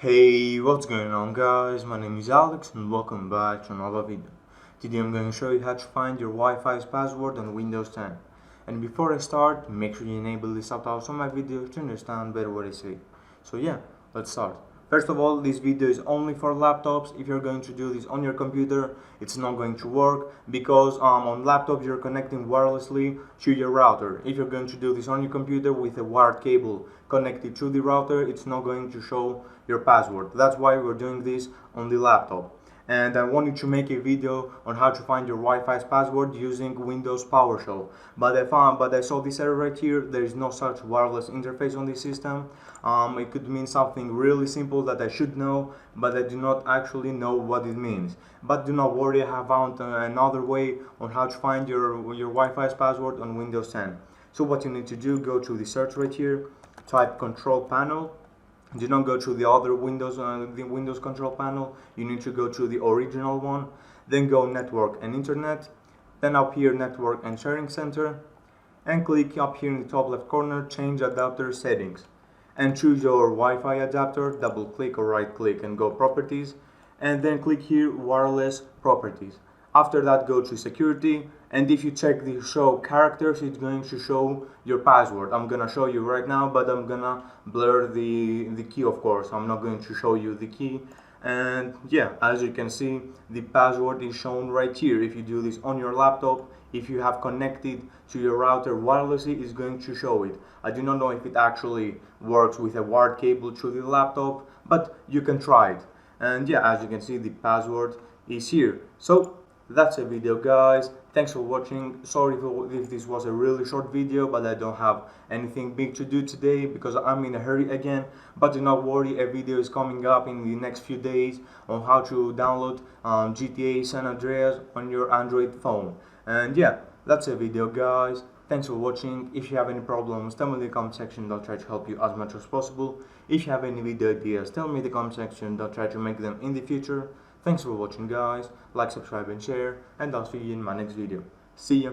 Hey, what's going on guys? My name is Alex and welcome back to another video. Today I'm going to show you how to find your Wi-Fi's password on Windows 10. And before I start, make sure you enable the subtitles on my videos to understand better what I say. So yeah, let's start. First of all, this video is only for laptops. If you're going to do this on your computer, it's not going to work because on laptops you're connecting wirelessly to your router. If you're going to do this on your computer with a wired cable connected to the router, it's not going to show your password. That's why we're doing this on the laptop. And I wanted to make a video on how to find your Wi-Fi's password using Windows PowerShell. But I saw this error right here. There is no such wireless interface on this system. It could mean something really simple that I should know, but I do not actually know what it means. But do not worry, I have found another way on how to find your Wi-Fi's password on Windows 10. So what you need to do, go to the search right here, type control panel. Do not go to the other Windows, the Windows control panel. You need to go to the original one. Then go network and internet. Then up here network and sharing center. And click up here in the top left corner, change adapter settings. And choose your Wi-Fi adapter, double click or right click and go properties. And then click here wireless properties. After that, go to security, and if you check the show characters, it's going to show your password. I'm gonna show you right now, but I'm gonna blur the key, of course. I'm not going to show you the key. And yeah, as you can see, the password is shown right here. If you do this on your laptop, if you have connected to your router wirelessly, it's going to show it. I do not know if it actually works with a wired cable to the laptop, but you can try it. And yeah, as you can see, the password is here. So that's a video guys. Thanks for watching. Sorry if this was a really short video, but I don't have anything big to do today because I'm in a hurry again. But do not worry, a video is coming up in the next few days on how to download GTA San Andreas on your Android phone. And yeah, that's a video guys. Thanks for watching. If you have any problems, tell me in the comment section. I'll try to help you as much as possible. If you have any video ideas, tell me in the comment section. I'll try to make them in the future. Thanks for watching guys, like, subscribe and share, and I'll see you in my next video. See ya!